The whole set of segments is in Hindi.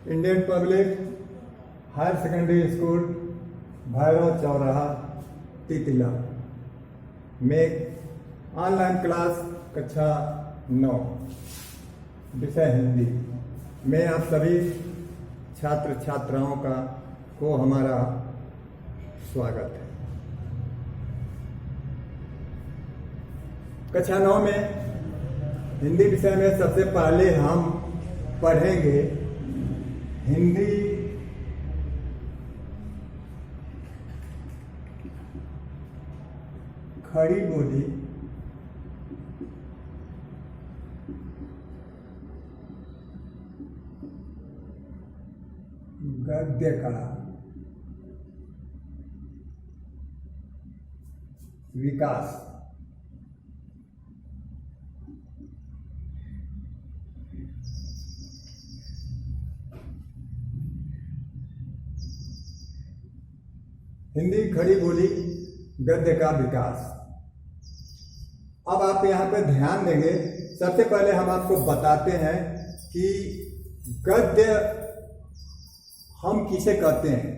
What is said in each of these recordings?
Indian public higher secondary school Bhairav चौराहा तितिला में ऑनलाइन क्लास कक्षा 9 विषय हिंदी में आप सभी छात्र छात्राओं को हमारा स्वागत है। कक्षा 9 में हिंदी विषय में सबसे पहले हम पढ़ेंगे हिंदी खड़ी बोली गद्य का विकास। हिंदी खड़ी बोली गद्य का विकास। अब आप यहाँ पे ध्यान देंगे, सबसे पहले हम आपको बताते हैं कि गद्य हम किसे कहते हैं।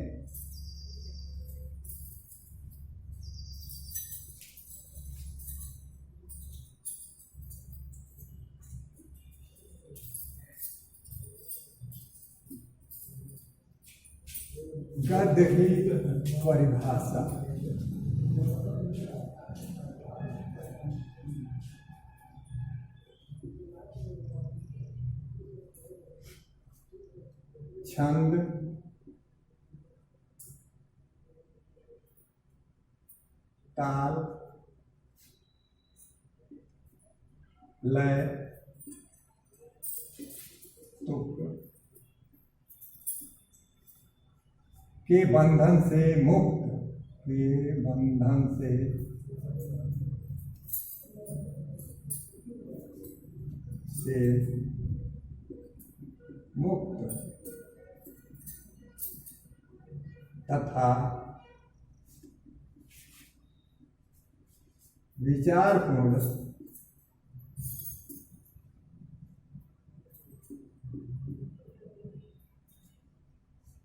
गद्य की परिभाषा। छंद, ताल, लय, तुक के बंधन से मुक्त, के बंधन से मुक्त तथा विचारपूर्ण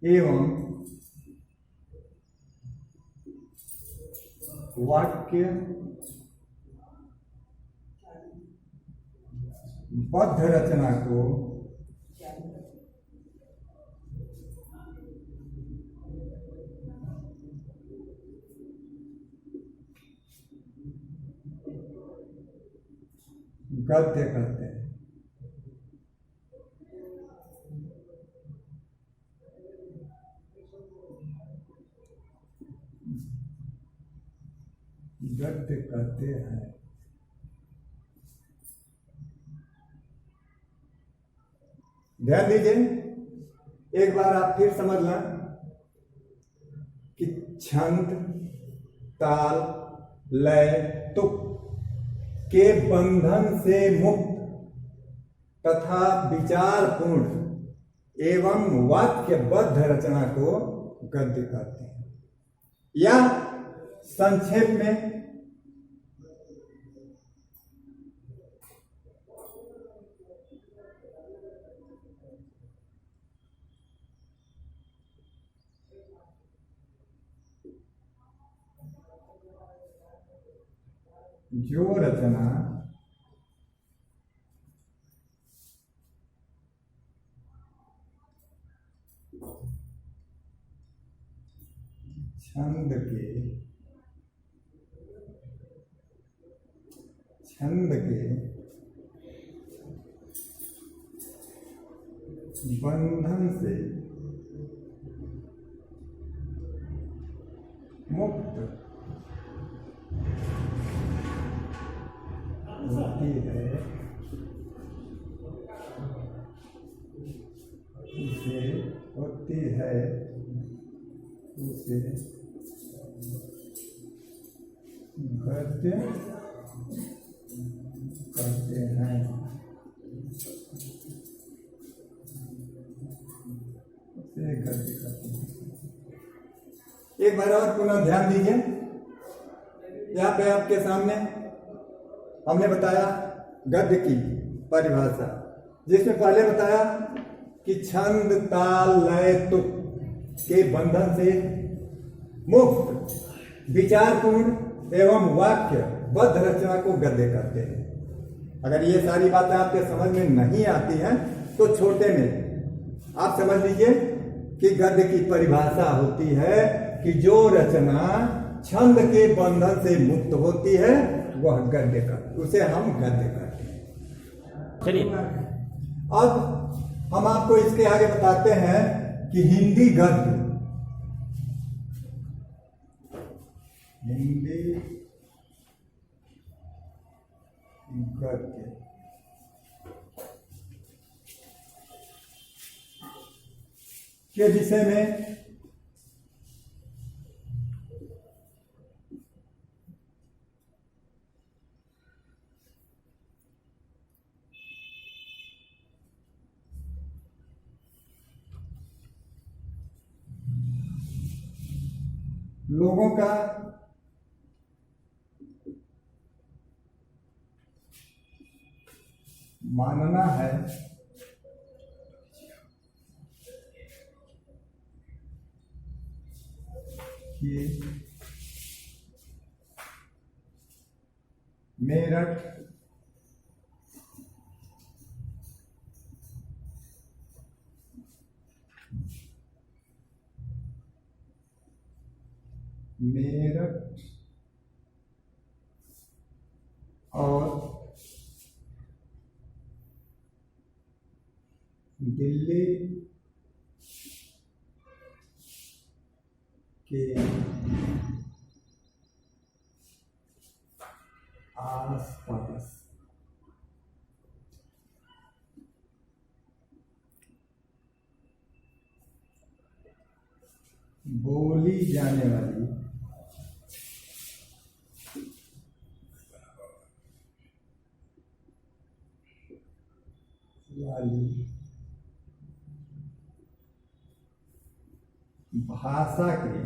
एवं वाक्य बद्ध रचना को गद्य कहते हैं। गद्य कहते हैं। ध्यान दीजिए, एक बार आप फिर समझ लें कि छंद, ताल, लय, तुक के बंधन से मुक्त तथा विचारपूर्ण एवं वाक्यबद्ध रचना को गद्य कहते हैं। या संक्षेप में जो रचना छंद के बंधन से मुक्त होती है, उसे गद्य कहते हैं। उसे गद्य कहते हैं। एक बार और पुनः ध्यान दीजिए, यहाँ पे आपके सामने हमने बताया गद्य की परिभाषा जिसमें पहले बताया कि छंद ताल लय तुक के बंधन से मुक्त विचारपूर्ण एवं वाक्य बद्ध रचना को गद्य कहते हैं। अगर ये सारी बातें आपके समझ में नहीं आती हैं तो छोटे में आप समझ लीजिए कि गद्य की परिभाषा होती है कि जो रचना छंद के बंधन से मुक्त होती है वह गद्य का, उसे हम गद्य कहते हैं। चलिए अब हम आपको इसके आगे बताते हैं कि हिंदी गद्य के विषय में लोगों का मानना है कि मेरठ और दिल्ली के आसपास बोली जाने वाली भाषा के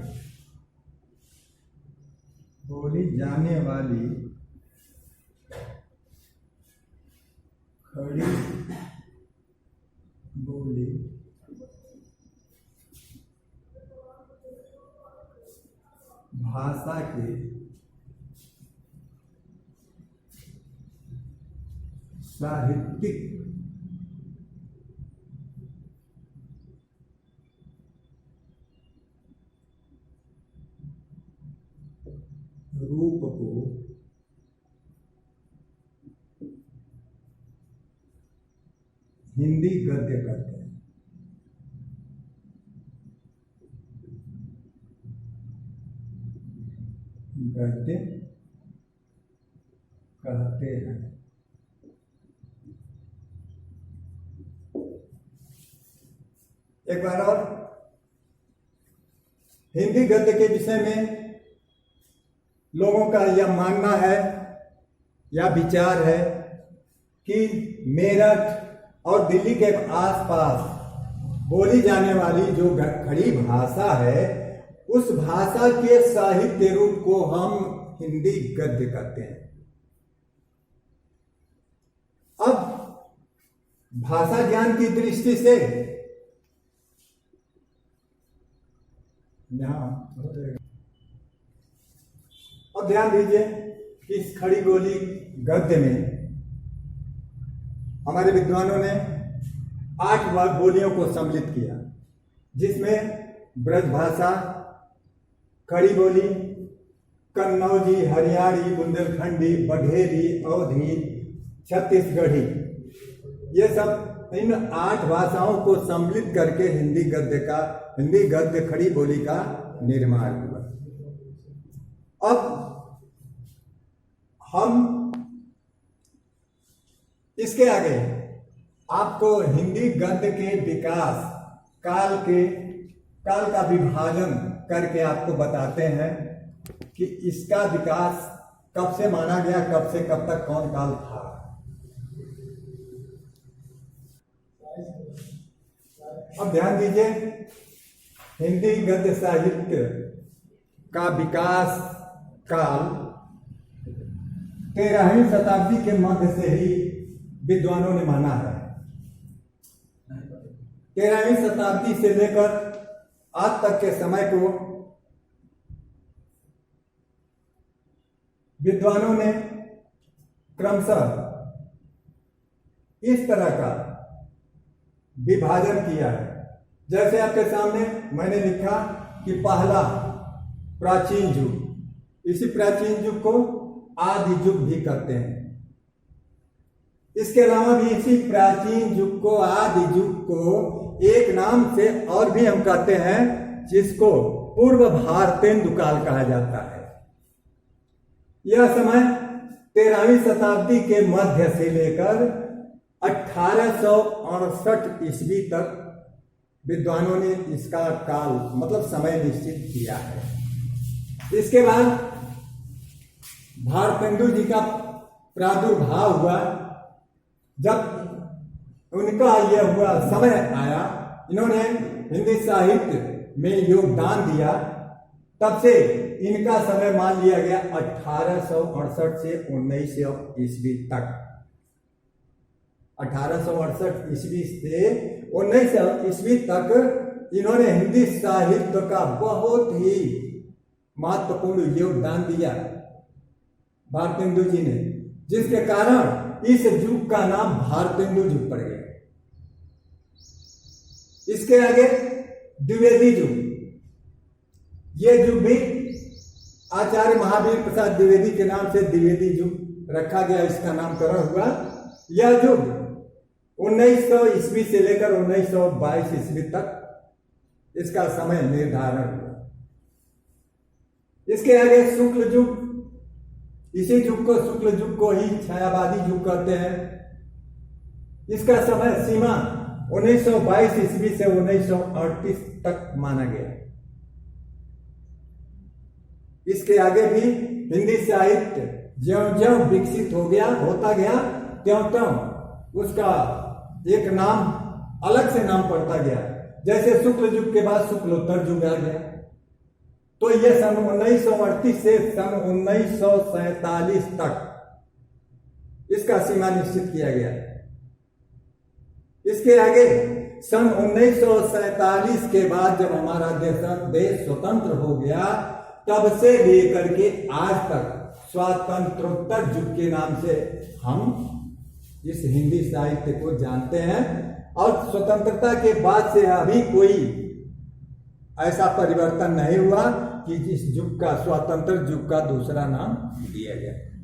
बोली जाने वाली खड़ी बोली भाषा के साहित्यिक रूप को हिंदी गद्य कहते हैं। गद्य कहते हैं। एक बार और हिंदी गद्य के विषय में लोगों का यह मानना है या विचार है कि मेरठ और दिल्ली के आसपास बोली जाने वाली जो खड़ी भाषा है उस भाषा के साहित्य रूप को हम हिंदी गद्य कहते हैं। अब भाषा ज्ञान की दृष्टि से यहां अब ध्यान दीजिए कि इस खड़ी बोली गद्य में हमारे विद्वानों ने 8 बोलियों को सम्मिलित किया, जिसमें ब्रज भाषा, खड़ी बोली, कन्नौजी, हरियाणी, बुंदेलखंडी, बघेली, अवधी, छत्तीसगढ़ी, ये सब इन 8 भाषाओं को सम्मिलित करके हिंदी गद्य खड़ी बोली का निर्माण हुआ। अब हम इसके आगे आपको हिंदी गद्य के विकास काल का विभाजन करके आपको बताते हैं कि इसका विकास कब से माना गया, कब से कब तक कौन काल था। अब ध्यान दीजिए, हिंदी गद्य साहित्य का विकास काल 13वीं शताब्दी के मध्य से ही विद्वानों ने माना है। 13वीं शताब्दी से लेकर आज तक के समय को विद्वानों ने क्रमशः इस तरह का विभाजन किया है। जैसे आपके सामने मैंने लिखा कि पहला प्राचीन युग, इसी प्राचीन युग को आदि युग भी कहते हैं। इसके अलावा भी इसी प्राचीन युग को, आदि युग को एक नाम से और भी हम कहते हैं, जिसको पूर्व भारतेंदु काल कहा जाता है। यह समय 13वीं शताब्दी के मध्य से लेकर 1868 ईस्वी तक विद्वानों ने इसका काल मतलब समय निश्चित किया है। इसके बाद भारतेंदु जी का प्रादुर्भाव हुआ। जब उनका यह हुआ समय आया, इन्होंने हिंदी साहित्य में योगदान दिया, तब से इनका समय मान लिया गया 1868 से 1900 ईस्वी तक। 1868 ईस्वी से 1900 ईस्वी तक इन्होंने हिंदी साहित्य का बहुत ही महत्वपूर्ण योगदान दिया भारतेंदु जी ने, जिसके कारण इस युग का नाम भारतेंदु युग पड़ गया। इसके आगे द्विवेदी युग, ये युग भी आचार्य महावीर प्रसाद द्विवेदी के नाम से द्विवेदी युग रखा गया, इसका नामकरण हुआ। यह युग 1900 ईस्वी से लेकर 1922 ईस्वी तक इसका समय निर्धारण हुआ। इसके आगे शुक्ल युग, इसी युग को शुक्ल युग को ही छायावादी युग कहते हैं। इसका समय सीमा 1922 ईस्वी से 1938 तक माना गया। इसके आगे भी हिंदी साहित्य ज्यों-ज्यों विकसित होता गया, त्यों-त्यों उसका एक नाम, अलग से नाम पड़ता गया। जैसे शुक्ल युग के बाद शुक्लोत्तर युग आ गया, तो यह सन 1938 से सन 1947 तक इसका सीमा निश्चित किया गया। इसके आगे सन 1947 के बाद जब हमारा देश स्वतंत्र हो गया, तब से लेकर के आज तक स्वातंत्रोत्तर युग के नाम से हम इस हिंदी साहित्य को जानते हैं। और स्वतंत्रता के बाद से अभी कोई ऐसा परिवर्तन नहीं हुआ कि जिस युग का, स्वतंत्र युग का दूसरा नाम दिया गया।